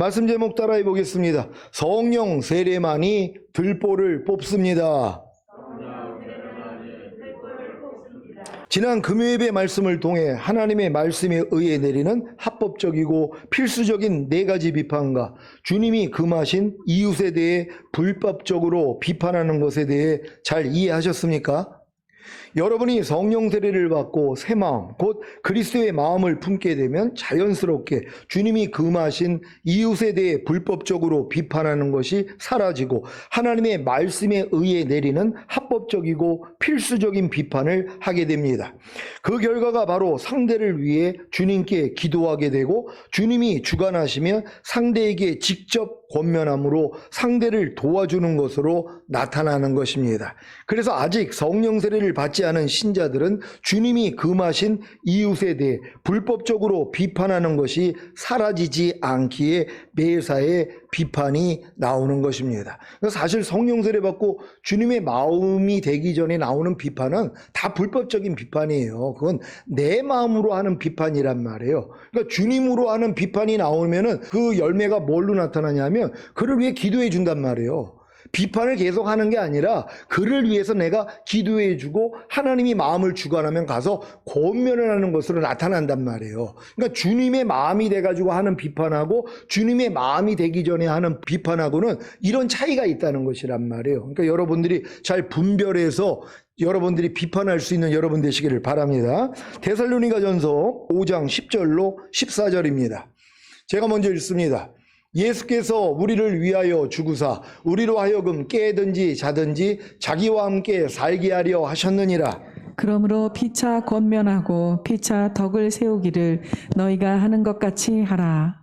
말씀 제목 따라해 보겠습니다. 성령 세례만이 들보를 뽑습니다. 지난 금요일의 말씀을 통해 하나님의 말씀에 의해 내리는 합법적이고 필수적인 네 가지 비판과 주님이 금하신 이웃에 대해 불법적으로 비판하는 것에 대해 잘 이해하셨습니까? 여러분이 성령 세례를 받고 새 마음, 곧 그리스도의 마음을 품게 되면 자연스럽게 주님이 금하신 이웃에 대해 불법적으로 비판하는 것이 사라지고 하나님의 말씀에 의해 내리는 합법적이고 필수적인 비판을 하게 됩니다. 그 결과가 바로 상대를 위해 주님께 기도하게 되고 주님이 주관하시면 상대에게 직접 권면함으로 상대를 도와주는 것으로 나타나는 것입니다. 그래서 아직 성령 세례를 받지 않은 신자들은 주님이 금하신 이웃에 대해 불법적으로 비판하는 것이 사라지지 않기에 매사에 비판이 나오는 것입니다. 사실 성령 세례 받고 주님의 마음이 되기 전에 나오는 비판은 다 불법적인 비판이에요. 그건 내 마음으로 하는 비판이란 말이에요. 그러니까 주님으로 하는 비판이 나오면은 그 열매가 뭘로 나타나냐면 그를 위해 기도해 준단 말이에요. 비판을 계속 하는 게 아니라 그를 위해서 내가 기도해 주고 하나님이 마음을 주관하면 가서 권면을 하는 것으로 나타난단 말이에요. 그러니까 주님의 마음이 돼가지고 하는 비판하고 주님의 마음이 되기 전에 하는 비판하고는 이런 차이가 있다는 것이란 말이에요. 그러니까 여러분들이 잘 분별해서 여러분들이 비판할 수 있는 여러분 되시기를 바랍니다. 데살로니가전서 5장 10절로 14절입니다. 제가 먼저 읽습니다. 예수께서 우리를 위하여 죽으사 우리로 하여금 깨든지 자든지 자기와 함께 살게 하려 하셨느니라. 그러므로 피차 권면하고 피차 덕을 세우기를 너희가 하는 것 같이 하라.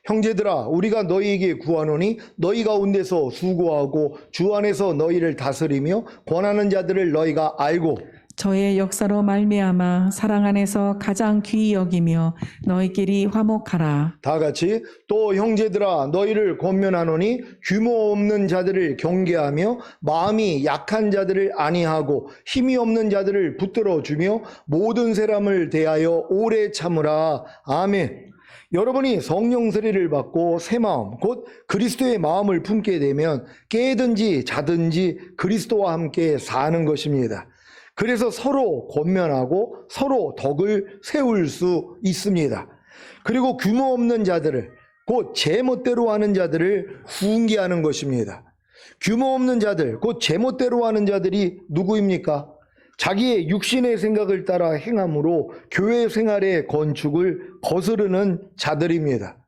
형제들아, 우리가 너희에게 구하노니 너희 가운데서 수고하고 주 안에서 너희를 다스리며 권하는 자들을 너희가 알고 저의 역사로 말미암아 사랑 안에서 가장 귀히 여기며 너희끼리 화목하라. 다 같이 또 형제들아 너희를 권면하노니 규모 없는 자들을 경계하며 마음이 약한 자들을 안위하고 힘이 없는 자들을 붙들어 주며 모든 사람을 대하여 오래 참으라. 아멘. 여러분이 성령 세례를 받고 새 마음, 곧 그리스도의 마음을 품게 되면 깨든지 자든지 그리스도와 함께 사는 것입니다. 그래서 서로 권면하고 서로 덕을 세울 수 있습니다. 그리고 규모 없는 자들을, 곧 제멋대로 하는 자들을 훈계하는 것입니다. 규모 없는 자들, 곧 제멋대로 하는 자들이 누구입니까? 자기의 육신의 생각을 따라 행함으로 교회 생활의 건축을 거스르는 자들입니다.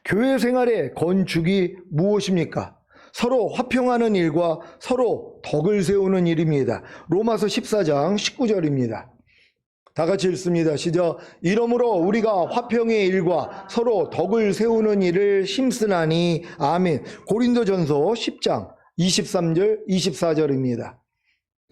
교회 생활의 건축이 무엇입니까? 서로 화평하는 일과 서로 덕을 세우는 일입니다. 로마서 14장 19절입니다. 다 같이 읽습니다. 시작. 이러므로 우리가 화평의 일과 서로 덕을 세우는 일을 힘쓰나니. 아멘. 고린도전서 10장 23절 24절입니다.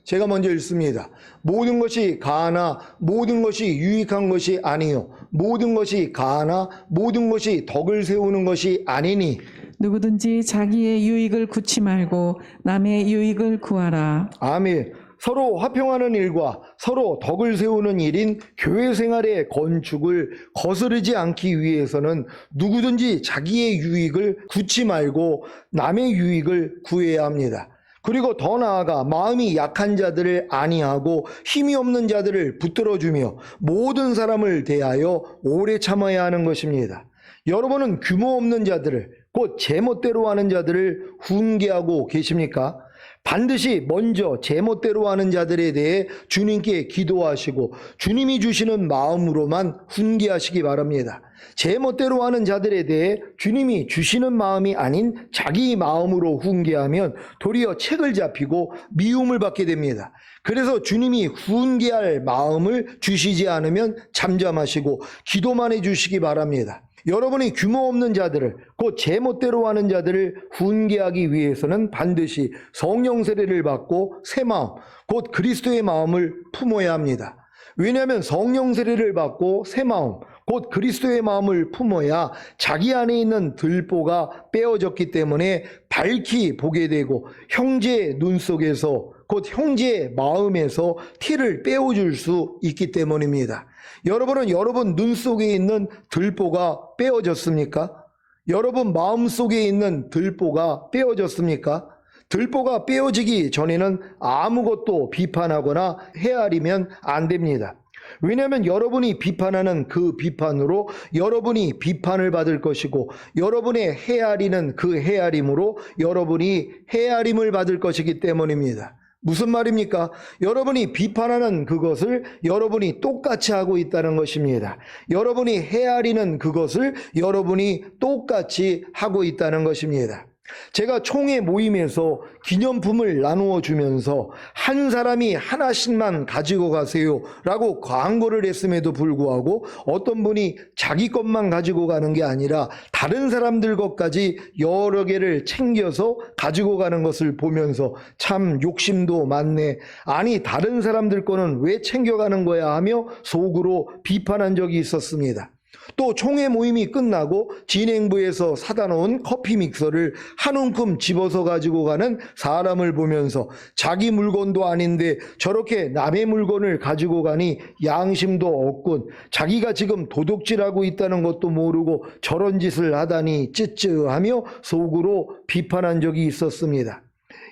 제가 먼저 읽습니다. 모든 것이 가하나 모든 것이 유익한 것이 아니요 모든 것이 가하나 모든 것이 덕을 세우는 것이 아니니. 누구든지 자기의 유익을 구치 말고 남의 유익을 구하라. 아멘. 서로 화평하는 일과 서로 덕을 세우는 일인 교회 생활의 건축을 거스르지 않기 위해서는 누구든지 자기의 유익을 구치 말고 남의 유익을 구해야 합니다. 그리고 더 나아가 마음이 약한 자들을 안위하고 힘이 없는 자들을 붙들어주며 모든 사람을 대하여 오래 참아야 하는 것입니다. 여러분은 규모 없는 자들을, 곧 제멋대로 하는 자들을 훈계하고 계십니까? 반드시 먼저 제멋대로 하는 자들에 대해 주님께 기도하시고 주님이 주시는 마음으로만 훈계하시기 바랍니다. 제멋대로 하는 자들에 대해 주님이 주시는 마음이 아닌 자기 마음으로 훈계하면 도리어 책을 잡히고 미움을 받게 됩니다. 그래서 주님이 훈계할 마음을 주시지 않으면 잠잠하시고 기도만 해주시기 바랍니다. 여러분이 규모 없는 자들을, 곧 제멋대로 하는 자들을 훈계하기 위해서는 반드시 성령 세례를 받고 새 마음, 곧 그리스도의 마음을 품어야 합니다. 왜냐하면 성령 세례를 받고 새 마음, 곧 그리스도의 마음을 품어야 자기 안에 있는 들보가 빼어졌기 때문에 밝히 보게 되고 형제의 눈 속에서, 곧 형제의 마음에서 티를 빼어줄 수 있기 때문입니다. 여러분은 여러분 눈 속에 있는 들보가 빼어졌습니까? 여러분 마음속에 있는 들보가 빼어졌습니까? 들보가 빼어지기 전에는 아무것도 비판하거나 헤아리면 안 됩니다. 왜냐하면 여러분이 비판하는 그 비판으로 여러분이 비판을 받을 것이고, 여러분의 헤아리는 그 헤아림으로 여러분이 헤아림을 받을 것이기 때문입니다. 무슨 말입니까? 여러분이 비판하는 그것을 여러분이 똑같이 하고 있다는 것입니다. 여러분이 헤아리는 그것을 여러분이 똑같이 하고 있다는 것입니다. 제가 총회 모임에서 기념품을 나누어 주면서 한 사람이 하나씩만 가지고 가세요 라고 광고를 했음에도 불구하고 어떤 분이 자기 것만 가지고 가는 게 아니라 다른 사람들 것까지 여러 개를 챙겨서 가지고 가는 것을 보면서 참 욕심도 많네, 아니 다른 사람들 거는 왜 챙겨가는 거야 하며 속으로 비판한 적이 있었습니다. 또 총회 모임이 끝나고 진행부에서 사다 놓은 커피 믹서를 한 움큼 집어서 가지고 가는 사람을 보면서 자기 물건도 아닌데 저렇게 남의 물건을 가지고 가니 양심도 없군, 자기가 지금 도둑질하고 있다는 것도 모르고 저런 짓을 하다니 찌찌하며 속으로 비판한 적이 있었습니다.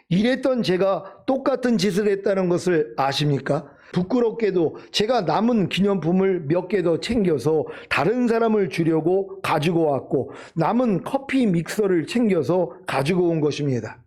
이랬던 제가 똑같은 짓을 했다는 것을 아십니까? 부끄럽게도 제가 남은 기념품을 몇 개 더 챙겨서 다른 사람을 주려고 가지고 왔고, 남은 커피 믹서를 챙겨서 가지고 온 것입니다.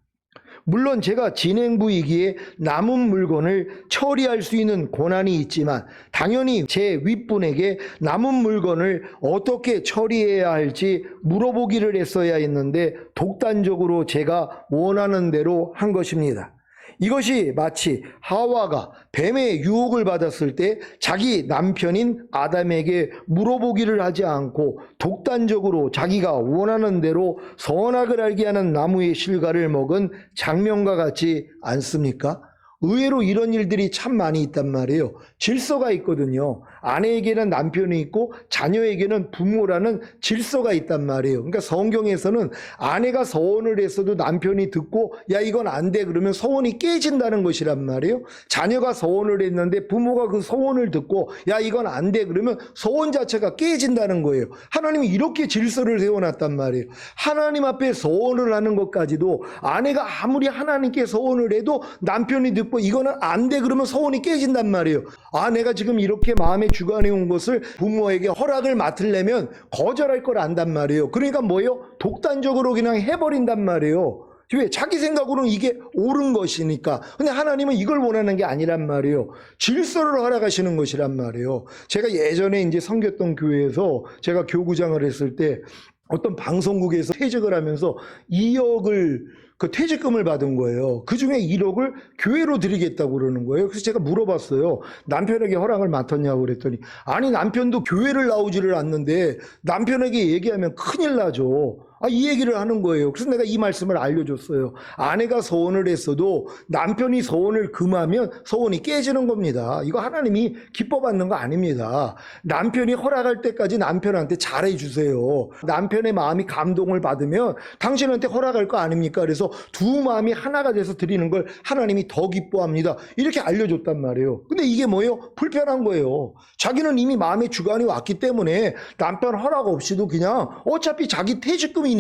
물론 제가 진행부이기에 남은 물건을 처리할 수 있는 권한이 있지만 당연히 제 윗분에게 남은 물건을 어떻게 처리해야 할지 물어보기를 했어야 했는데 독단적으로 제가 원하는 대로 한 것입니다. 이것이 마치 하와가 뱀의 유혹을 받았을 때 자기 남편인 아담에게 물어보기를 하지 않고 독단적으로 자기가 원하는 대로 선악을 알게 하는 나무의 실과를 먹은 장면과 같지 않습니까? 의외로 이런 일들이 참 많이 있단 말이에요. 질서가 있거든요. 아내에게는 남편이 있고 자녀에게는 부모라는 질서가 있단 말이에요. 그러니까 성경에서는 아내가 서원을 했어도 남편이 듣고 야 이건 안 돼 그러면 서원이 깨진다는 것이란 말이에요. 자녀가 서원을 했는데 부모가 그 서원을 듣고 야 이건 안 돼 그러면 서원 자체가 깨진다는 거예요. 하나님이 이렇게 질서를 세워놨단 말이에요. 하나님 앞에 서원을 하는 것까지도 아내가 아무리 하나님께 서원을 해도 남편이 듣고 이거는 안 돼 그러면 서원이 깨진단 말이에요. 아 내가 지금 이렇게 마음에 주관해 온 것을 부모에게 허락을 맡으려면 거절할 걸 안단 말이에요. 그러니까 뭐예요? 독단적으로 그냥 해버린단 말이에요. 왜? 자기 생각으로는 이게 옳은 것이니까. 근데 하나님은 이걸 원하는 게 아니란 말이에요. 질서를 허락하시는 것이란 말이에요. 제가 예전에 이제 섬겼던 교회에서 제가 교구장을 했을 때 어떤 방송국에서 퇴직을 하면서 2억을 그 퇴직금을 받은 거예요. 그 중에 1억을 교회로 드리겠다고 그러는 거예요. 그래서 제가 물어봤어요. 남편에게 허락을 맡았냐고 그랬더니 아니 남편도 교회를 나오지를 않는데 남편에게 얘기하면 큰일 나죠. 이 얘기를 하는 거예요. 그래서 내가 이 말씀을 알려줬어요. 아내가 서원을 했어도 남편이 서원을 금하면 서원이 깨지는 겁니다. 이거 하나님이 기뻐받는 거 아닙니다. 남편이 허락할 때까지 남편한테 잘해주세요. 남편의 마음이 감동을 받으면 당신한테 허락할 거 아닙니까? 그래서 두 마음이 하나가 돼서 드리는 걸 하나님이 더 기뻐합니다. 이렇게 알려줬단 말이에요. 근데 이게 뭐예요? 불편한 거예요. 자기는 이미 마음의 주관이 왔기 때문에 남편 허락 없이도 그냥 어차피 자기 퇴직금이니까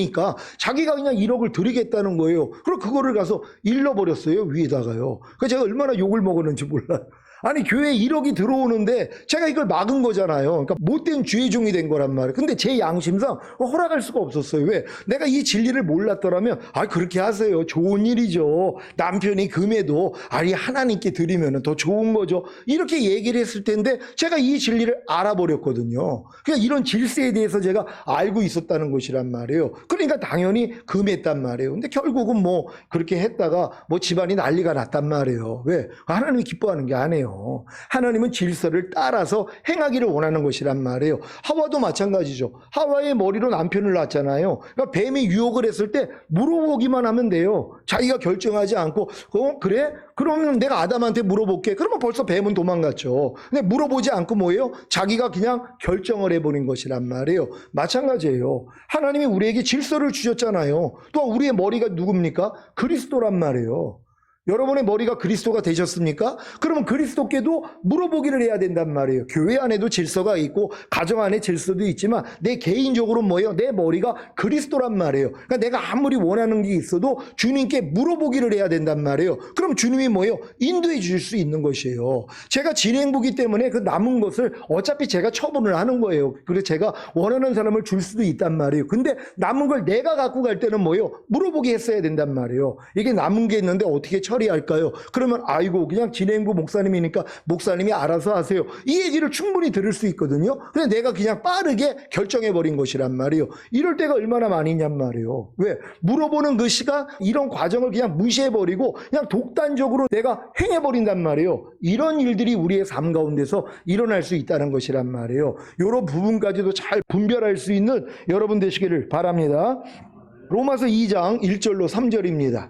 자기가 그냥 1억을 드리겠다는 거예요. 그리고 그거를 가서 잃어버렸어요. 위에다가요. 그래서 제가 얼마나 욕을 먹었는지 몰라요. 아니 교회에 1억이 들어오는데 제가 이걸 막은 거잖아요. 그러니까 못된 주의종이 된 거란 말이에요. 근데 제 양심상 허락할 수가 없었어요. 왜? 내가 이 진리를 몰랐더라면 그렇게 하세요. 좋은 일이죠. 남편이 금해도 아니 하나님께 드리면 더 좋은 거죠. 이렇게 얘기를 했을 텐데 제가 이 진리를 알아버렸거든요. 그러니까 이런 질서에 대해서 제가 알고 있었다는 것이란 말이에요. 그러니까 당연히 금했단 말이에요. 근데 결국은 뭐 그렇게 했다가 뭐 집안이 난리가 났단 말이에요. 왜? 하나님이 기뻐하는 게 아니에요. 하나님은 질서를 따라서 행하기를 원하는 것이란 말이에요. 하와도 마찬가지죠. 하와의 머리로 남편을 낳았잖아요. 그러니까 뱀이 유혹을 했을 때 물어보기만 하면 돼요. 자기가 결정하지 않고 그래? 그러면 내가 아담한테 물어볼게. 그러면 벌써 뱀은 도망갔죠. 근데 물어보지 않고 뭐예요? 자기가 그냥 결정을 해버린 것이란 말이에요. 마찬가지예요. 하나님이 우리에게 질서를 주셨잖아요. 또 우리의 머리가 누굽니까? 그리스도란 말이에요. 여러분의 머리가 그리스도가 되셨습니까? 그러면 그리스도께도 물어보기를 해야 된단 말이에요. 교회 안에도 질서가 있고 가정 안에 질서도 있지만 내 개인적으로 뭐예요? 내 머리가 그리스도란 말이에요. 그러니까 내가 아무리 원하는 게 있어도 주님께 물어보기를 해야 된단 말이에요. 그럼 주님이 뭐예요? 인도해 주실 수 있는 것이에요. 제가 진행부기 때문에 그 남은 것을 어차피 제가 처분을 하는 거예요. 그래서 제가 원하는 사람을 줄 수도 있단 말이에요. 근데 남은 걸 내가 갖고 갈 때는 뭐예요? 물어보게 했어야 된단 말이에요. 이게 남은 게 있는데 어떻게 처리할까요? 그러면 아이고 그냥 진행부 목사님이니까 목사님이 알아서 하세요. 이 얘기를 충분히 들을 수 있거든요. 근데 내가 그냥 빠르게 결정해버린 것이란 말이에요. 이럴 때가 얼마나 많이냔 말이에요. 왜? 물어보는 그 시간 이런 과정을 그냥 무시해버리고 그냥 독단적으로 내가 행해버린단 말이에요. 이런 일들이 우리의 삶 가운데서 일어날 수 있다는 것이란 말이에요. 이런 부분까지도 잘 분별할 수 있는 여러분 되시기를 바랍니다. 로마서 2장 1절로 3절입니다.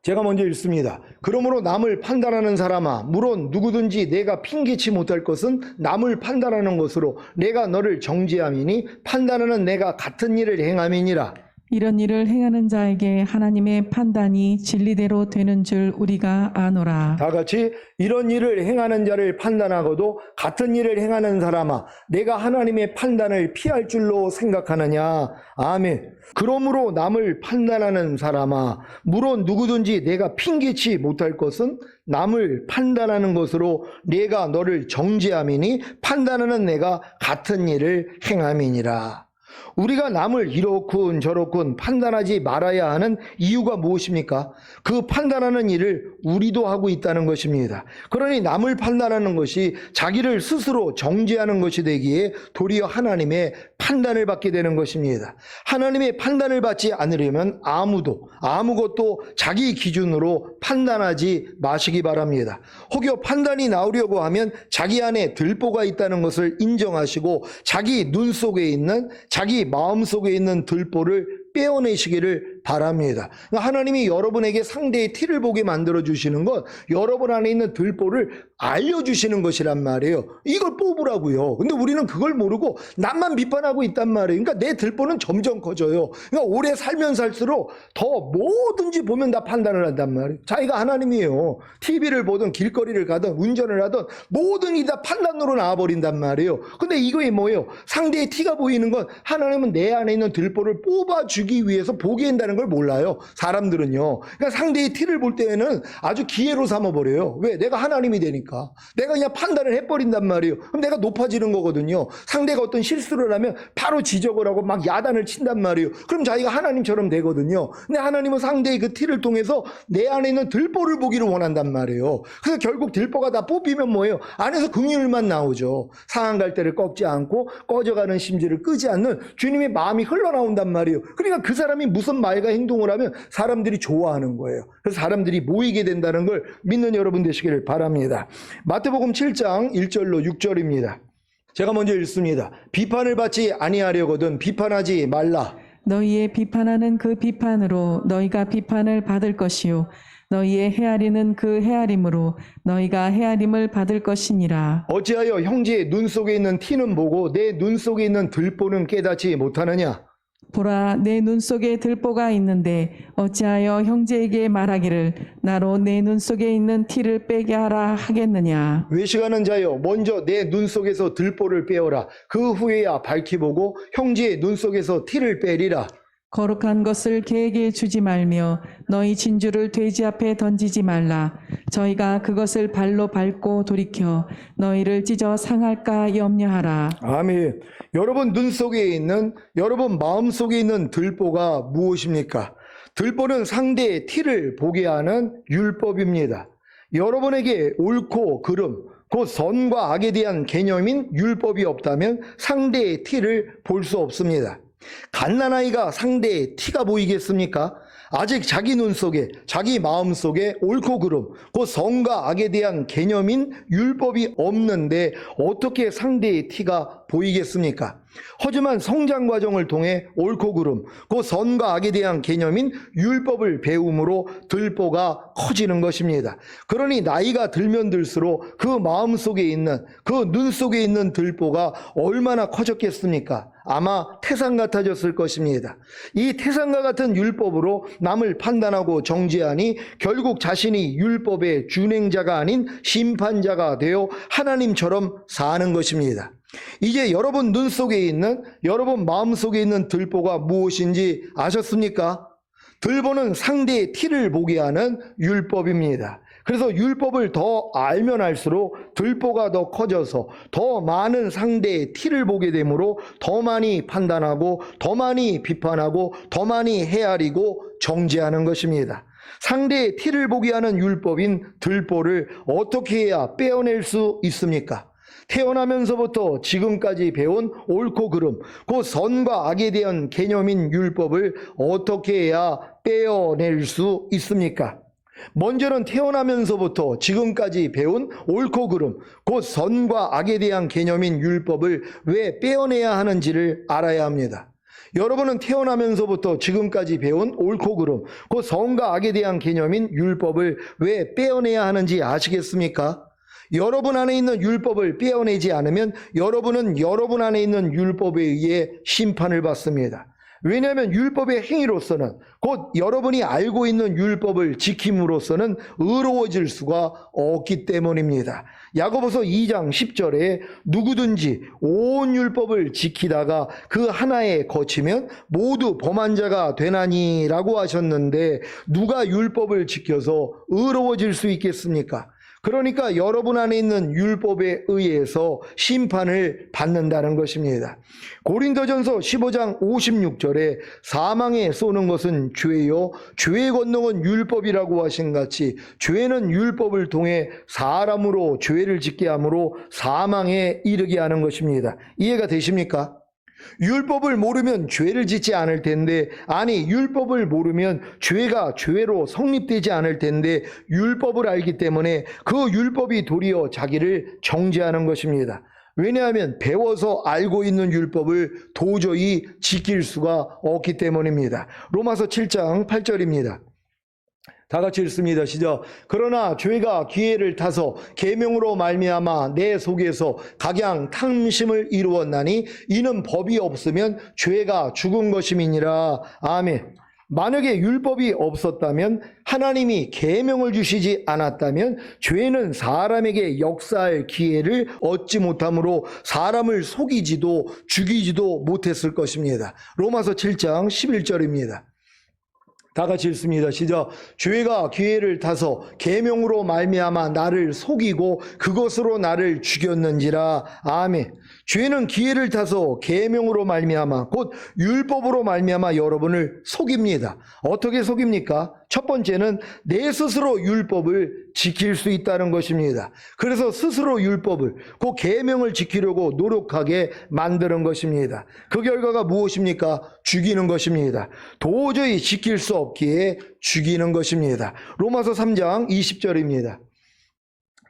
제가 먼저 읽습니다. 그러므로 남을 판단하는 사람아, 물론 누구든지 내가 핑계치 못할 것은 남을 판단하는 것으로 내가 너를 정죄함이니 판단하는 내가 같은 일을 행함이니라. 이런 일을 행하는 자에게 하나님의 판단이 진리대로 되는 줄 우리가 아노라. 다 같이 이런 일을 행하는 자를 판단하고도 같은 일을 행하는 사람아, 내가 하나님의 판단을 피할 줄로 생각하느냐. 아멘. 그러므로 남을 판단하는 사람아, 물론 누구든지 내가 핑계치 못할 것은 남을 판단하는 것으로 내가 너를 정죄함이니 판단하는 내가 같은 일을 행함이니라. 우리가 남을 이렇군 저렇군 판단하지 말아야 하는 이유가 무엇입니까? 그 판단하는 일을 우리도 하고 있다는 것입니다. 그러니 남을 판단하는 것이 자기를 스스로 정죄하는 것이 되기에 도리어 하나님의 판단을 받게 되는 것입니다. 하나님의 판단을 받지 않으려면 아무것도 자기 기준으로 판단하지 마시기 바랍니다. 혹여 판단이 나오려고 하면 자기 안에 들보가 있다는 것을 인정하시고 자기 눈 속에 있는 자기 마음 속에 있는 들보를 빼어내시기를 바랍니다. 하나님이 여러분에게 상대의 티를 보게 만들어 주시는 건 여러분 안에 있는 들보를 알려주시는 것이란 말이에요. 이걸 뽑으라고요. 근데 우리는 그걸 모르고 남만 비판하고 있단 말이에요. 그러니까 내 들보는 점점 커져요. 그러니까 오래 살면 살수록 더 뭐든지 보면 다 판단을 한단 말이에요. 자기가 하나님이에요. TV를 보든 길거리를 가든 운전을 하든 모든 게 다 판단으로 나와버린단 말이에요. 근데 이거에 뭐예요? 상대의 티가 보이는 건 하나님은 내 안에 있는 들보를 뽑아주기 위해서 보게 한다는 걸 몰라요. 사람들은요. 그러니까 상대의 티를 볼 때에는 아주 기회로 삼아버려요. 왜? 내가 하나님이 되니까. 내가 그냥 판단을 해버린단 말이에요. 그럼 내가 높아지는 거거든요. 상대가 어떤 실수를 하면 바로 지적을 하고 막 야단을 친단 말이에요. 그럼 자기가 하나님처럼 되거든요. 근데 하나님은 상대의 그 티를 통해서 내 안에 있는 들보를 보기를 원한단 말이에요. 그래서 결국 들보가 다 뽑히면 뭐예요? 안에서 긍휼만 나오죠. 상한 갈대를 꺾지 않고 꺼져가는 심지를 끄지 않는 주님의 마음이 흘러나온단 말이에요. 그러니까 그 사람이 무슨 말과 행동을 하면 사람들이 좋아하는 거예요. 그래서 사람들이 모이게 된다는 걸 믿는 여러분 되시기를 바랍니다. 마태복음 7장 1절로 6절입니다. 제가 먼저 읽습니다. 비판을 받지 아니하려거든 비판하지 말라. 너희의 비판하는 그 비판으로 너희가 비판을 받을 것이요 너희의 헤아리는 그 헤아림으로 너희가 헤아림을 받을 것이니라. 어찌하여 형제의 눈 속에 있는 티는 보고 내 눈 속에 있는 들보는 깨닫지 못하느냐. 보라, 내 눈 속에 들보가 있는데 어찌하여 형제에게 말하기를 나로 내 눈 속에 있는 티를 빼게 하라 하겠느냐. 외식하는 자여 먼저 내 눈 속에서 들보를 빼어라. 그 후에야 밝히 보고 형제의 눈 속에서 티를 빼리라. 거룩한 것을 개에게 주지 말며 너희 진주를 돼지 앞에 던지지 말라. 저희가 그것을 발로 밟고 돌이켜 너희를 찢어 상할까 염려하라. 아멘. 여러분 눈 속에 있는, 여러분 마음 속에 있는 들보가 무엇입니까? 들보는 상대의 티를 보게 하는 율법입니다. 여러분에게 옳고 그름, 곧 선과 악에 대한 개념인 율법이 없다면 상대의 티를 볼 수 없습니다. 갓난아이가 상대의 티가 보이겠습니까? 아직 자기 눈 속에, 자기 마음 속에 옳고 그름, 곧 선과 악에 대한 개념인 율법이 없는데 어떻게 상대의 티가 보이겠습니까? 하지만 성장 과정을 통해 옳고 그름, 그 선과 악에 대한 개념인 율법을 배움으로 들보가 커지는 것입니다. 그러니 나이가 들면 들수록 그 마음 속에 있는, 그 눈 속에 있는 들보가 얼마나 커졌겠습니까? 아마 태산 같아졌을 것입니다. 이 태산과 같은 율법으로 남을 판단하고 정죄하니 결국 자신이 율법의 준행자가 아닌 심판자가 되어 하나님처럼 사는 것입니다. 이제 여러분 눈 속에 있는, 여러분 마음 속에 있는 들보가 무엇인지 아셨습니까? 들보는 상대의 티를 보게 하는 율법입니다. 그래서 율법을 더 알면 알수록 들보가 더 커져서 더 많은 상대의 티를 보게 되므로 더 많이 판단하고 더 많이 비판하고 더 많이 헤아리고 정죄하는 것입니다. 상대의 티를 보게 하는 율법인 들보를 어떻게 해야 빼어낼 수 있습니까? 태어나면서부터 지금까지 배운 옳고 그름, 그 선과 악에 대한 개념인 율법을 어떻게 해야 빼어낼 수 있습니까? 먼저는 태어나면서부터 지금까지 배운 옳고 그름, 그 선과 악에 대한 개념인 율법을 왜 빼어내야 하는지를 알아야 합니다. 여러분은 태어나면서부터 지금까지 배운 옳고 그름, 그 선과 악에 대한 개념인 율법을 왜 빼어내야 하는지 아시겠습니까? 여러분 안에 있는 율법을 빼어내지 않으면 여러분은 여러분 안에 있는 율법에 의해 심판을 받습니다. 왜냐하면 율법의 행위로서는, 곧 여러분이 알고 있는 율법을 지킴으로써는 의로워질 수가 없기 때문입니다. 야고보서 2장 10절에 누구든지 온 율법을 지키다가 그 하나에 거치면 모두 범한 자가 되나니 라고 하셨는데, 누가 율법을 지켜서 의로워질 수 있겠습니까? 그러니까 여러분 안에 있는 율법에 의해서 심판을 받는다는 것입니다. 고린도전서 15장 56절에 사망에 쏘는 것은 죄요 죄의 권능은 율법이라고 하신 같이 죄는 율법을 통해 사람으로 죄를 짓게 하므로 사망에 이르게 하는 것입니다. 이해가 되십니까? 율법을 모르면 죄를 짓지 않을 텐데, 아니 율법을 모르면 죄가 죄로 성립되지 않을 텐데, 율법을 알기 때문에 그 율법이 도리어 자기를 정죄하는 것입니다. 왜냐하면 배워서 알고 있는 율법을 도저히 지킬 수가 없기 때문입니다. 로마서 7장 8절입니다. 다 같이 읽습니다. 시작. 그러나 죄가 기회를 타서 계명으로 말미암아 내 속에서 각양 탐심을 이루었나니 이는 법이 없으면 죄가 죽은 것임이니라. 아멘. 만약에 율법이 없었다면, 하나님이 계명을 주시지 않았다면 죄는 사람에게 역사할 기회를 얻지 못하므로 사람을 속이지도 죽이지도 못했을 것입니다. 로마서 7장 11절입니다. 다 같이 읽습니다. 시작. 죄가 기회를 타서 계명으로 말미암아 나를 속이고 그것으로 나를 죽였는지라. 아멘. 죄는 기회를 타서 계명으로 말미암아, 곧 율법으로 말미암아 여러분을 속입니다. 어떻게 속입니까? 첫 번째는 내 스스로 율법을 지킬 수 있다는 것입니다. 그래서 스스로 율법을, 그 계명을 지키려고 노력하게 만드는 것입니다. 그 결과가 무엇입니까? 죽이는 것입니다. 도저히 지킬 수 없기에 죽이는 것입니다. 로마서 3장 20절입니다.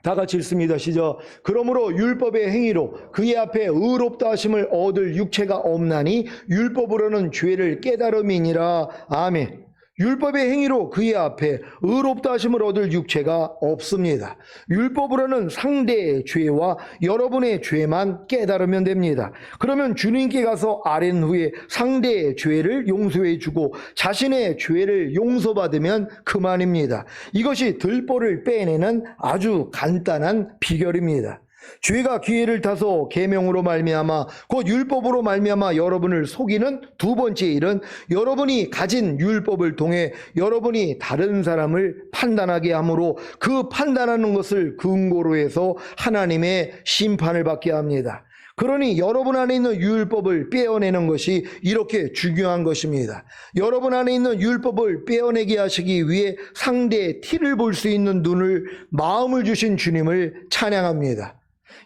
다 같이 읽습니다. 시작. 그러므로 율법의 행위로 그의 앞에 의롭다 하심을 얻을 육체가 없나니 율법으로는 죄를 깨달음이니라. 아멘. 율법의 행위로 그의 앞에 의롭다 하심을 얻을 육체가 없습니다. 율법으로는 상대의 죄와 여러분의 죄만 깨달으면 됩니다. 그러면 주님께 가서 아뢰는 후에 상대의 죄를 용서해 주고 자신의 죄를 용서받으면 그만입니다. 이것이 들보를 빼내는 아주 간단한 비결입니다. 죄가 기회를 타서 계명으로 말미암아, 곧 율법으로 말미암아 여러분을 속이는 두 번째 일은, 여러분이 가진 율법을 통해 여러분이 다른 사람을 판단하게 하므로 그 판단하는 것을 근거로 해서 하나님의 심판을 받게 합니다. 그러니 여러분 안에 있는 율법을 빼어내는 것이 이렇게 중요한 것입니다. 여러분 안에 있는 율법을 빼어내게 하시기 위해 상대의 티를 볼 수 있는 눈을, 마음을 주신 주님을 찬양합니다.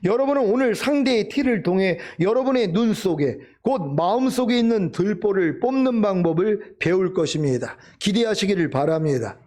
여러분은 오늘 상대의 티를 통해 여러분의 눈 속에, 곧 마음 속에 있는 들보를 뽑는 방법을 배울 것입니다. 기대하시기를 바랍니다.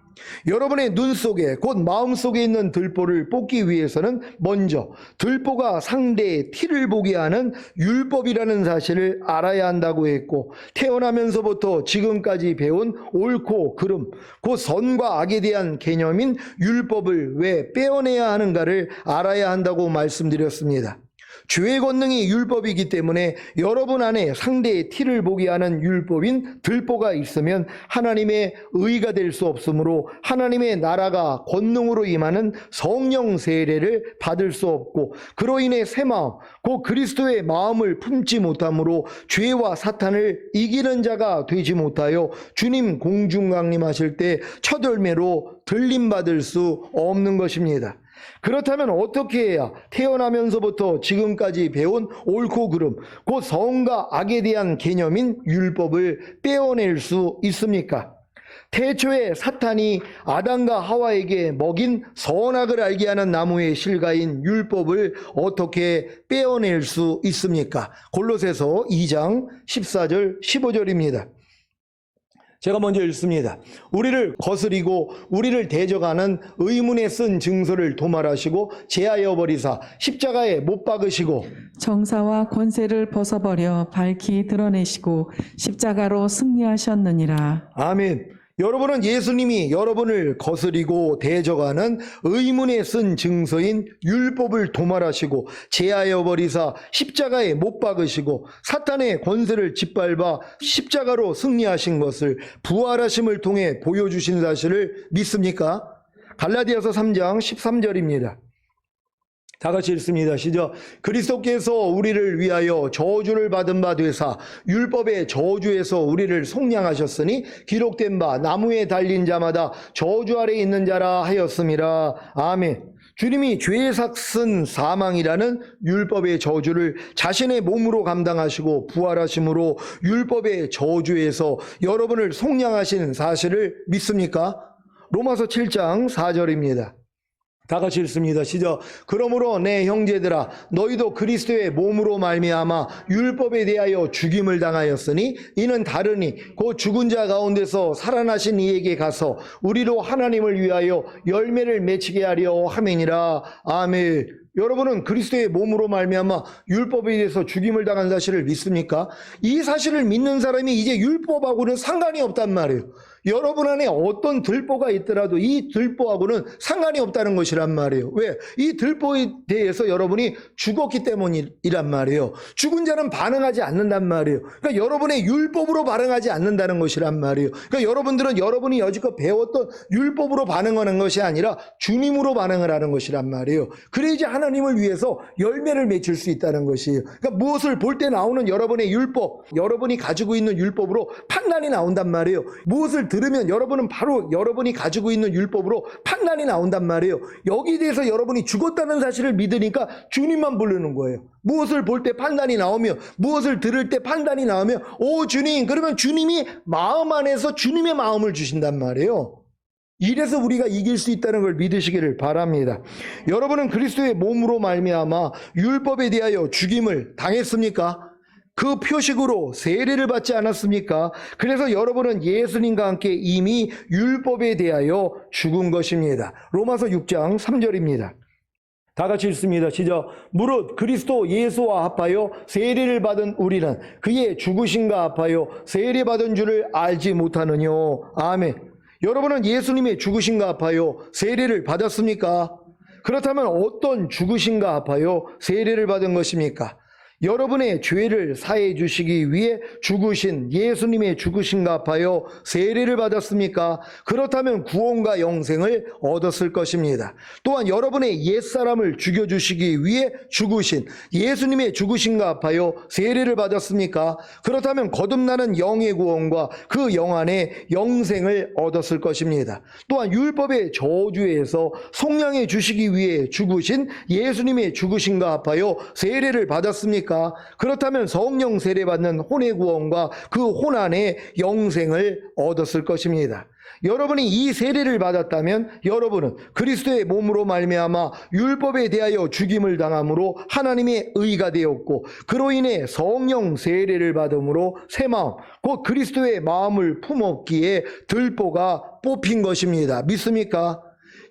여러분의 눈 속에, 곧 마음 속에 있는 들보를 뽑기 위해서는 먼저 들보가 상대의 티를 보게 하는 율법이라는 사실을 알아야 한다고 했고, 태어나면서부터 지금까지 배운 옳고 그름, 그 선과 악에 대한 개념인 율법을 왜 빼어내야 하는가를 알아야 한다고 말씀드렸습니다. 죄의 권능이 율법이기 때문에 여러분 안에 상대의 티를 보게 하는 율법인 들보가 있으면 하나님의 의가 될 수 없으므로 하나님의 나라가 권능으로 임하는 성령 세례를 받을 수 없고, 그로 인해 새 마음 곧 그리스도의 마음을 품지 못함으로 죄와 사탄을 이기는 자가 되지 못하여 주님 공중 강림하실 때 첫 열매로 들림받을 수 없는 것입니다. 그렇다면 어떻게 해야 태어나면서부터 지금까지 배운 옳고 그름, 곧 선과 악에 대한 개념인 율법을 떼어낼 수 있습니까? 태초에 사탄이 아담과 하와에게 먹인 선악을 알게 하는 나무의 실과인 율법을 어떻게 빼어낼 수 있습니까? 골로새서 2장 14절 15절입니다. 제가 먼저 읽습니다. 우리를 거스리고 우리를 대적하는 의문에 쓴 증서를 도말하시고 제하여 버리사 십자가에 못 박으시고 정사와 권세를 벗어버려 밝히 드러내시고 십자가로 승리하셨느니라. 아멘. 여러분은 예수님이 여러분을 거스리고 대적하는 의문에 쓴 증서인 율법을 도말하시고 제하여 버리사 십자가에 못 박으시고 사탄의 권세를 짓밟아 십자가로 승리하신 것을 부활하심을 통해 보여주신 사실을 믿습니까? 갈라디아서 3장 13절입니다. 다 같이 읽습니다. 시작. 그리스도께서 우리를 위하여 저주를 받은 바 되사 율법의 저주에서 우리를 속량하셨으니 기록된 바 나무에 달린 자마다 저주 아래 있는 자라 하였음이라. 아멘. 주님이 죄의 삭슨 사망이라는 율법의 저주를 자신의 몸으로 감당하시고 부활하심으로 율법의 저주에서 여러분을 속량하신 사실을 믿습니까? 로마서 7장 4절입니다. 다 같이 읽습니다. 시작. 그러므로 내 형제들아 너희도 그리스도의 몸으로 말미암아 율법에 대하여 죽임을 당하였으니 이는 다르니 곧 죽은 자 가운데서 살아나신 이에게 가서 우리로 하나님을 위하여 열매를 맺히게 하려 함이니라. 아멘. 여러분은 그리스도의 몸으로 말미암아 율법에 대해서 죽임을 당한 사실을 믿습니까? 이 사실을 믿는 사람이 이제 율법하고는 상관이 없단 말이에요. 여러분 안에 어떤 들보가 있더라도 이 들보하고는 상관이 없다는 것이란 말이에요. 왜? 이 들보에 대해서 여러분이 죽었기 때문이란 말이에요. 죽은 자는 반응하지 않는단 말이에요. 그러니까 여러분의 율법으로 반응하지 않는다는 것이란 말이에요. 그러니까 여러분들은 여러분이 여지껏 배웠던 율법으로 반응하는 것이 아니라 주님으로 반응을 하는 것이란 말이에요. 그래야지 하나님을 위해서 열매를 맺을 수 있다는 것이에요. 그러니까 무엇을 볼 때 나오는 여러분의 율법, 여러분이 가지고 있는 율법으로 판단이 나온단 말이에요. 무엇을 들으면 여러분은 바로 여러분이 가지고 있는 율법으로 판단이 나온단 말이에요. 여기에 대해서 여러분이 죽었다는 사실을 믿으니까 주님만 부르는 거예요. 무엇을 볼 때 판단이 나오며 무엇을 들을 때 판단이 나오며 오 주님, 그러면 주님이 마음 안에서 주님의 마음을 주신단 말이에요. 이래서 우리가 이길 수 있다는 걸 믿으시기를 바랍니다. 여러분은 그리스도의 몸으로 말미암아 율법에 대하여 죽임을 당했습니까? 그 표식으로 세례를 받지 않았습니까? 그래서 여러분은 예수님과 함께 이미 율법에 대하여 죽은 것입니다. 로마서 6장 3절입니다. 다 같이 읽습니다. 시작. 무릇 그리스도 예수와 합하여 세례를 받은 우리는 그의 죽으심과 합하여 세례받은 줄을 알지 못하느뇨. 아멘. 여러분은 예수님의 죽으심과 합하여 세례를 받았습니까? 그렇다면 어떤 죽으심과 합하여 세례를 받은 것입니까? 여러분의 죄를 사해 주시기 위해 죽으신 예수님의 죽으심과 합하여 세례를 받았습니까? 그렇다면 구원과 영생을 얻었을 것입니다. 또한 여러분의 옛사람을 죽여주시기 위해 죽으신 예수님의 죽으심과 합하여 세례를 받았습니까? 그렇다면 거듭나는 영의 구원과 그 영 안에 영생을 얻었을 것입니다. 또한 율법의 저주에서 속량해 주시기 위해 죽으신 예수님의 죽으심과 합하여 세례를 받았습니까? 그렇다면 성령 세례받는 혼의 구원과 그 혼 안에 영생을 얻었을 것입니다. 여러분이 이 세례를 받았다면 여러분은 그리스도의 몸으로 말미암아 율법에 대하여 죽임을 당함으로 하나님의 의가 되었고, 그로 인해 성령 세례를 받음으로 새 마음 곧 그리스도의 마음을 품었기에 들보가 뽑힌 것입니다. 믿습니까?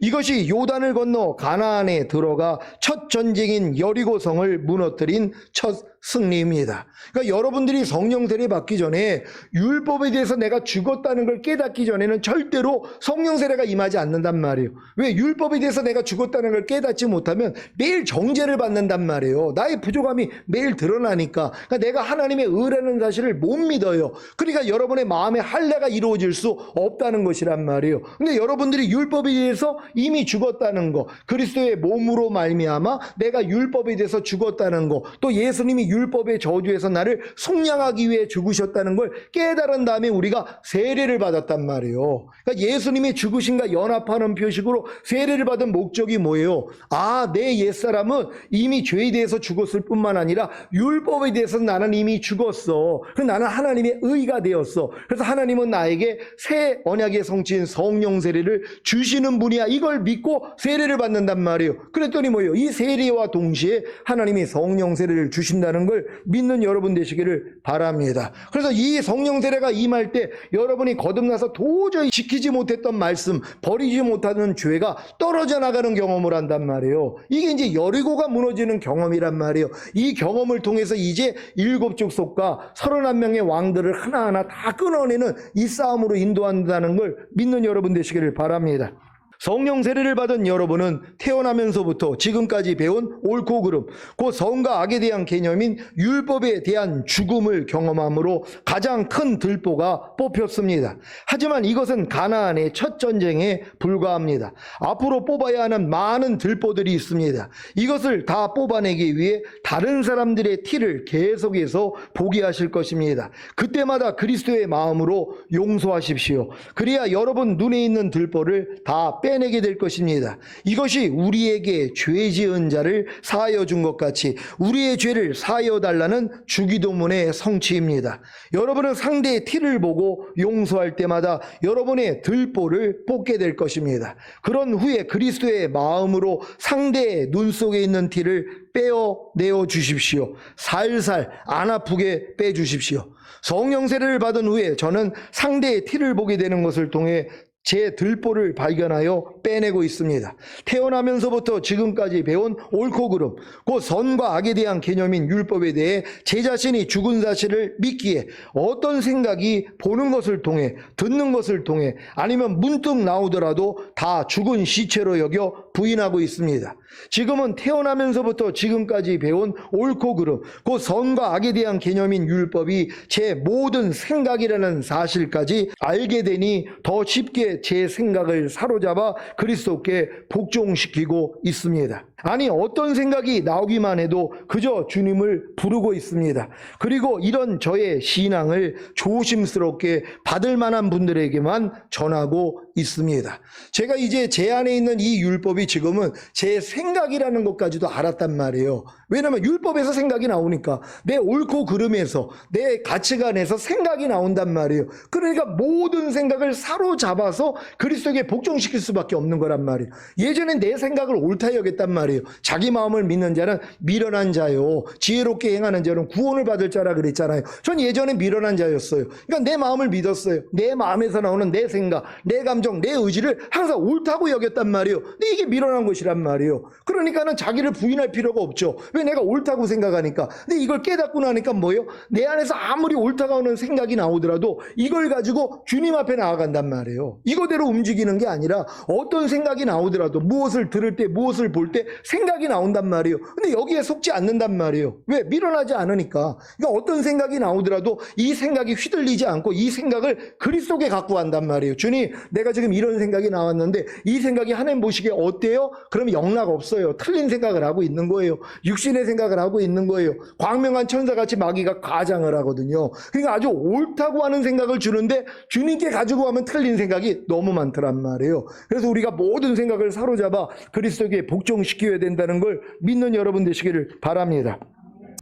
이것이 요단을 건너 가나안에 들어가 첫 전쟁인 여리고성을 무너뜨린 첫 승리입니다. 그러니까 여러분들이 성령 세례 받기 전에 율법에 대해서 내가 죽었다는 걸 깨닫기 전에는 절대로 성령 세례가 임하지 않는단 말이에요. 왜? 율법에 대해서 내가 죽었다는 걸 깨닫지 못하면 매일 정죄를 받는단 말이에요. 나의 부족함이 매일 드러나니까. 그러니까 내가 하나님의 의라는 사실을 못 믿어요. 그러니까 여러분의 마음에 할례가 이루어질 수 없다는 것이란 말이에요. 근데 여러분들이 율법에 대해서 이미 죽었다는 거, 그리스도의 몸으로 말미암아 내가 율법에 대해서 죽었다는 거, 또 예수님이 율법의 저주에서 나를 속량하기 위해 죽으셨다는 걸 깨달은 다음에 우리가 세례를 받았단 말이에요. 그러니까 예수님의 죽으심과 연합하는 표식으로 세례를 받은 목적이 뭐예요? 아, 내 옛사람은 이미 죄에 대해서 죽었을 뿐만 아니라 율법에 대해서 나는 이미 죽었어. 그래서 나는 하나님의 의가 되었어. 그래서 하나님은 나에게 새 언약의 성취인 성령 세례를 주시는 분이야. 이걸 믿고 세례를 받는단 말이에요. 그랬더니 뭐예요? 이 세례와 동시에 하나님이 성령 세례를 주신다는 걸 믿는 여러분 되시기를 바랍니다. 그래서 이 성령 세례가 임할 때 여러분이 거듭나서 도저히 지키지 못했던 말씀, 버리지 못하는 죄가 떨어져 나가는 경험을 한단 말이에요. 이게 이제 여리고가 무너지는 경험이란 말이에요. 이 경험을 통해서 이제 7족속과 31명의 왕들을 하나하나 다 끊어내는 이 싸움으로 인도한다는 걸 믿는 여러분 되시기를 바랍니다. 성령 세례를 받은 여러분은 태어나면서부터 지금까지 배운 옳고 그름, 그 선과 악에 대한 개념인 율법에 대한 죽음을 경험함으로 가장 큰 들보가 뽑혔습니다. 하지만 이것은 가나안의 첫 전쟁에 불과합니다. 앞으로 뽑아야 하는 많은 들보들이 있습니다. 이것을 다 뽑아내기 위해 다른 사람들의 티를 계속해서 보게 하실 것입니다. 그때마다 그리스도의 마음으로 용서하십시오. 그래야 여러분 눈에 있는 들보를 다 빼내게 될 것입니다. 이것이 우리에게 죄 지은 자를 사하여 준 것 같이 우리의 죄를 사하여 달라는 주기도문의 성취입니다. 여러분은 상대의 티를 보고 용서할 때마다 여러분의 들보를 뽑게 될 것입니다. 그런 후에 그리스도의 마음으로 상대의 눈 속에 있는 티를 빼어내어 주십시오. 살살 안 아프게 빼주십시오. 성령 세례를 받은 후에 저는 상대의 티를 보게 되는 것을 통해 제 들보를 발견하여 빼내고 있습니다. 태어나면서부터 지금까지 배운 옳고 그름, 그 선과 악에 대한 개념인 율법에 대해 제 자신이 죽은 사실을 믿기에 어떤 생각이 보는 것을 통해, 듣는 것을 통해, 아니면 문득 나오더라도 다 죽은 시체로 여겨 부인하고 있습니다. 지금은 태어나면서부터 지금까지 배운 옳고 그름, 그 선과 악에 대한 개념인 율법이 제 모든 생각이라는 사실까지 알게 되니 더 쉽게 제 생각을 사로잡아 그리스도께 복종시키고 있습니다. 아니, 어떤 생각이 나오기만 해도 그저 주님을 부르고 있습니다. 그리고 이런 저의 신앙을 조심스럽게 받을 만한 분들에게만 전하고 있습니다. 제가 이제 제 안에 있는 이 율법이 지금은 제 생각이라는 것까지도 알았단 말이에요. 왜냐하면 율법에서 생각이 나오니까 내 옳고 그름에서 내 가치관에서 생각이 나온단 말이에요. 그러니까 모든 생각을 사로잡아서 그리스도에게 복종시킬 수밖에 없는 거란 말이에요. 예전엔 내 생각을 옳다 여겼단 말이에요. 자기 마음을 믿는 자는 미련한 자요, 지혜롭게 행하는 자는 구원을 받을 자라 그랬잖아요. 전 예전에 미련한 자였어요. 그러니까 내 마음을 믿었어요. 내 마음에서 나오는 내 생각, 내 감정, 내 의지를 항상 옳다고 여겼단 말이에요. 근데 이게 미련한 것이란 말이에요. 그러니까는 자기를 부인할 필요가 없죠. 왜? 내가 옳다고 생각하니까. 근데 이걸 깨닫고 나니까 뭐예요? 내 안에서 아무리 옳다고 하는 생각이 나오더라도 이걸 가지고 주님 앞에 나아간단 말이에요. 이거대로 움직이는 게 아니라 어떤 생각이 나오더라도 무엇을 들을 때, 무엇을 볼 때 생각이 나온단 말이에요. 근데 여기에 속지 않는단 말이에요. 왜? 미련하지 않으니까. 그러니까 어떤 생각이 나오더라도 이 생각이 휘둘리지 않고 이 생각을 그리스도께 갖고 간단 말이에요. 주님, 내가 지금 이런 생각이 나왔는데 이 생각이 하나님 보시기에 어때요? 그러면 영락 없어요. 틀린 생각을 하고 있는 거예요. 육신의 생각을 하고 있는 거예요. 광명한 천사같이 마귀가 과장을 하거든요. 그러니까 아주 옳다고 하는 생각을 주는데 주님께 가지고 가면 틀린 생각이 너무 많더란 말이에요. 그래서 우리가 모든 생각을 사로잡아 그리스도에게 복종시켜야 된다는 걸 믿는 여러분 되시기를 바랍니다.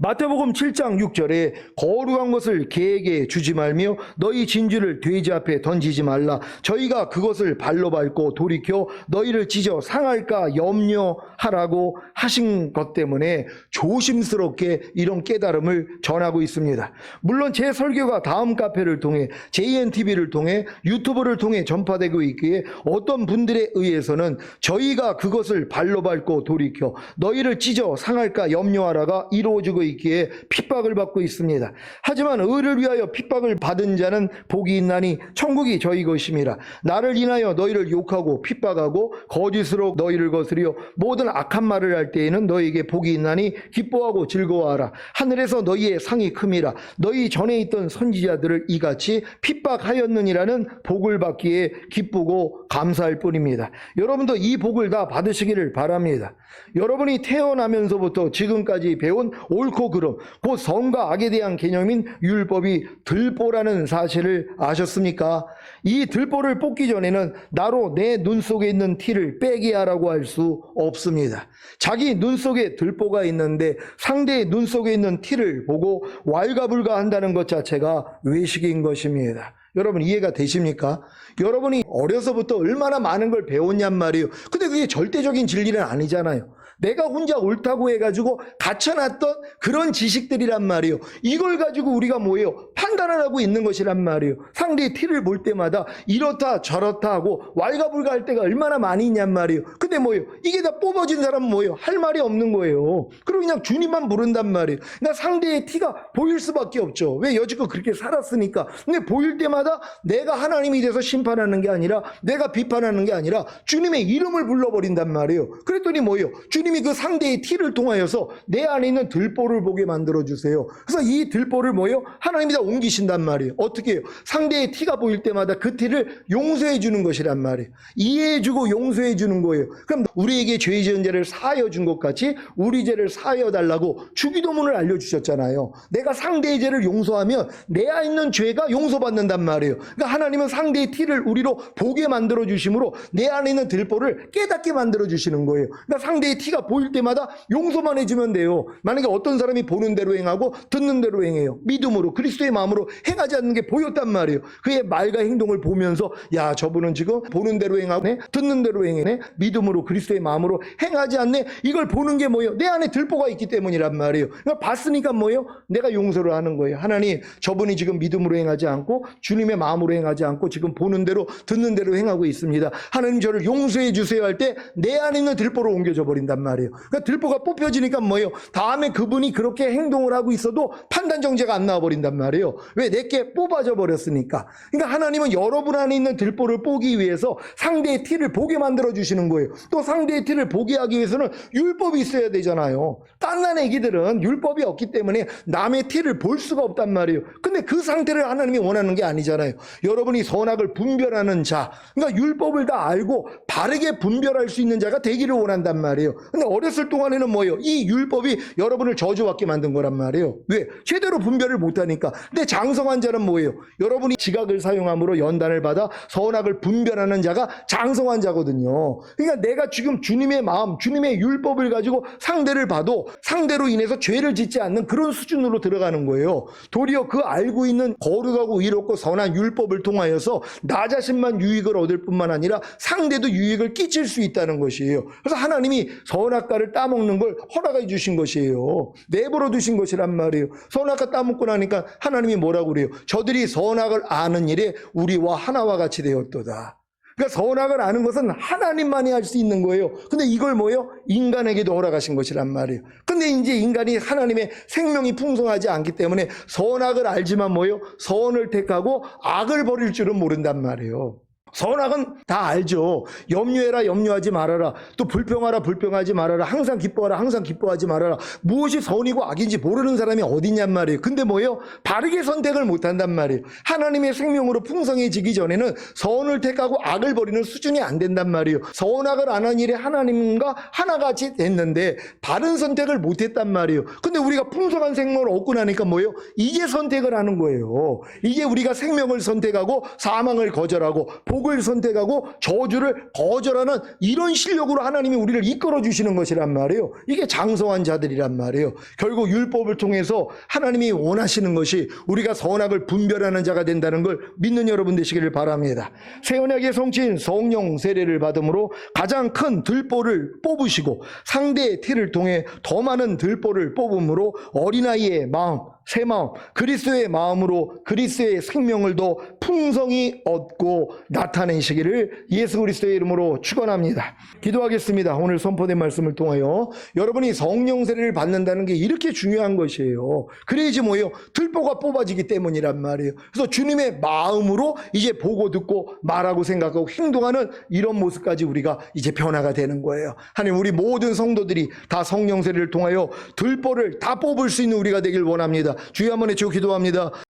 마태복음 7장 6절에 거룩한 것을 개에게 주지 말며 너희 진주를 돼지 앞에 던지지 말라. 저희가 그것을 발로 밟고 돌이켜 너희를 찢어 상할까 염려하라고 하신 것 때문에 조심스럽게 이런 깨달음을 전하고 있습니다. 물론 제 설교가 다음 카페를 통해 JNTV를 통해 유튜브를 통해 전파되고 있기에 어떤 분들에 의해서는 저희가 그것을 발로 밟고 돌이켜 너희를 찢어 상할까 염려하라가 이루어지고 있기에 핍박을 받고 있습니다. 하지만 의를 위하여 핍박을 받은 자는 복이 있나니 천국이 저희 것임이라. 나를 인하여 너희를 욕하고 핍박하고 거짓으로 너희를 거스려 모든 악한 말을 할 때에는 너희에게 복이 있나니 기뻐하고 즐거워하라. 하늘에서 너희의 상이 큼이라. 너희 전에 있던 선지자들을 이같이 핍박하였느니라는 복을 받기에 기쁘고 감사할 뿐입니다. 여러분도 이 복을 다 받으시기를 바랍니다. 여러분이 태어나면서부터 지금까지 배운 옳고 그름, 곧 선과 악에 대한 개념인 율법이 들보라는 사실을 아셨습니까? 이 들보를 뽑기 전에는 나로 내 눈 속에 있는 티를 빼게 하라고 할 수 없습니다. 자기 눈 속에 들보가 있는데 상대의 눈 속에 있는 티를 보고 왈가불가한다는 것 자체가 외식인 것입니다. 여러분 이해가 되십니까? 여러분이 어려서부터 얼마나 많은 걸 배웠냔 말이에요. 근데 그게 절대적인 진리는 아니잖아요. 내가 혼자 옳다고 해가지고 갖춰놨던 그런 지식들이란 말이에요. 이걸 가지고 우리가 뭐예요? 판단을 하고 있는 것이란 말이에요. 상대의 티를 볼 때마다 이렇다 저렇다 하고 왈가불가할 때가 얼마나 많이 있냔 말이에요. 근데 뭐예요? 이게 다 뽑아진 사람은 뭐예요? 할 말이 없는 거예요. 그리고 그냥 주님만 부른단 말이에요. 그러니까 상대의 티가 보일 수밖에 없죠. 왜? 여지껏 그렇게 살았으니까. 근데 보일 때마다 내가 하나님이 돼서 심판하는 게 아니라, 내가 비판하는 게 아니라 주님의 이름을 불러버린단 말이에요. 그랬더니 뭐예요? 주님이 그 상대의 티를 통하여서 내 안에 있는 들보를 보게 만들어주세요. 그래서 이 들보를 뭐예요? 하나님이 다 옮기신단 말이에요. 어떻게 해요? 상대의 티가 보일 때마다 그 티를 용서해 주는 것이란 말이에요. 이해해 주고 용서해 주는 거예요. 그럼 우리에게 죄 지은 죄를 사하여 준 것 같이 우리 죄를 사하여 달라고 주기도문을 알려주셨잖아요. 내가 상대의 죄를 용서하면 내 안에 있는 죄가 용서받는단 말이에요. 그러니까 하나님은 상대의 티를 우리로 보게 만들어 주심으로 내 안에 있는 들보를 깨닫게 만들어 주시는 거예요. 그러니까 상대의 티가 보일 때마다 용서만 해주면 돼요. 만약에 어떤 사람이 보는 대로 행하고 듣는 대로 행해요. 믿음으로 그리스도의 마음으로 행하지 않는 게 보였단 말이에요. 그의 말과 행동을 보면서 야 저분은 지금 보는 대로 행하네, 듣는 대로 행하네, 믿음으로 그리스도의 마음으로 행하지 않네. 이걸 보는 게 뭐예요? 내 안에 들보가 있기 때문이란 말이에요. 그러니까 봤으니까 뭐예요? 내가 용서를 하는 거예요. 하나님 저분이 지금 믿음으로 행하지 않고 주님의 마음으로 행하지 않고 지금 보는 대로 듣는 대로 행하고 있습니다. 하나님 저를 용서해 주세요 할 때 내 안에 있는 들보로 옮겨져 버린단 말이에요. 그러니까 들보가 뽑혀지니까 뭐예요? 다음에 그분이 그렇게 행동을 하고 있어도 판단 정죄가 안 나와버린단 말이에요. 왜? 내게 뽑아져 버렸으니까. 그러니까 하나님은 여러분 안에 있는 들보를 뽑기 위해서 상대의 티를 보게 만들어 주시는 거예요. 또 상대의 티를 보게 하기 위해서는 율법이 있어야 되잖아요. 딴난 애기들은 율법이 없기 때문에 남의 티를 볼 수가 없단 말이에요. 근데 그 상태를 하나님이 원하는 게 아니잖아요. 여러분이 선악을 분별하는 자, 그러니까 율법을 다 알고 바르게 분별할 수 있는 자가 되기를 원한단 말이에요. 근데 어렸을 동안에는 뭐예요? 이 율법이 여러분을 저주받게 만든 거란 말이에요. 왜? 제대로 분별을 못하니까. 근데 장성한 자는 뭐예요? 여러분이 지각을 사용함으로 연단을 받아 선악을 분별하는 자가 장성한 자거든요. 그러니까 내가 지금 주님의 마음, 주님의 율법을 가지고 상대를 봐도 상대로 인해서 죄를 짓지 않는 그런 수준으로 들어가는 거예요. 도리어 그 알고 있는 거룩하고 의롭고 선한 율법을 통하여서 나 자신만 유익을 얻을 뿐만 아니라 상대도 유익을 끼칠 수 있다는 것이에요. 그래서 하나님이 선악과를 따먹는 걸 허락해 주신 것이에요. 내버려 두신 것이란 말이에요. 선악과 따먹고 나니까 하나님이 뭐라고 그래요? 저들이 선악을 아는 일에 우리와 하나와 같이 되었도다. 그러니까 선악을 아는 것은 하나님만이 할 수 있는 거예요. 근데 이걸 뭐예요? 인간에게도 허락하신 것이란 말이에요. 근데 이제 인간이 하나님의 생명이 풍성하지 않기 때문에 선악을 알지만 뭐예요? 선을 택하고 악을 버릴 줄은 모른단 말이에요. 선악은 다 알죠. 염려해라 염려하지 말아라. 또 불평하라 불평하지 말아라. 항상 기뻐하라 항상 기뻐하지 말아라. 무엇이 선이고 악인지 모르는 사람이 어딨냔 말이에요. 근데 뭐예요? 바르게 선택을 못한단 말이에요. 하나님의 생명으로 풍성해지기 전에는 선을 택하고 악을 버리는 수준이 안 된단 말이에요. 선악을 안 한 일에 하나님과 하나같이 됐는데 바른 선택을 못했단 말이에요. 근데 우리가 풍성한 생명을 얻고 나니까 뭐예요? 이제 선택을 하는 거예요. 이제 우리가 생명을 선택하고 사망을 거절하고 복을 선택하고 저주를 거절하는 이런 실력으로 하나님이 우리를 이끌어 주시는 것이란 말이에요. 이게 장성한 자들이란 말이에요. 결국 율법을 통해서 하나님이 원하시는 것이 우리가 선악을 분별하는 자가 된다는 걸 믿는 여러분 되시기를 바랍니다. 새 언약의 성취인 성령 세례를 받음으로 가장 큰 들보를 뽑으시고 상대의 티를 통해 더 많은 들보를 뽑음으로 어린아이의 마음, 새 마음, 그리스도의 마음으로 그리스도의 생명을 더 풍성히 얻고 나타내시기를 예수 그리스도의 이름으로 축원합니다. 기도하겠습니다. 오늘 선포된 말씀을 통하여 여러분이 성령 세례를 받는다는 게 이렇게 중요한 것이에요. 그래야지 뭐예요? 들보가 뽑아지기 때문이란 말이에요. 그래서 주님의 마음으로 이제 보고 듣고 말하고 생각하고 행동하는 이런 모습까지 우리가 이제 변화가 되는 거예요. 하나님, 우리 모든 성도들이 다 성령 세례를 통하여 들보를 다 뽑을 수 있는 우리가 되길 원합니다. 주여 한번 외치고 기도합니다.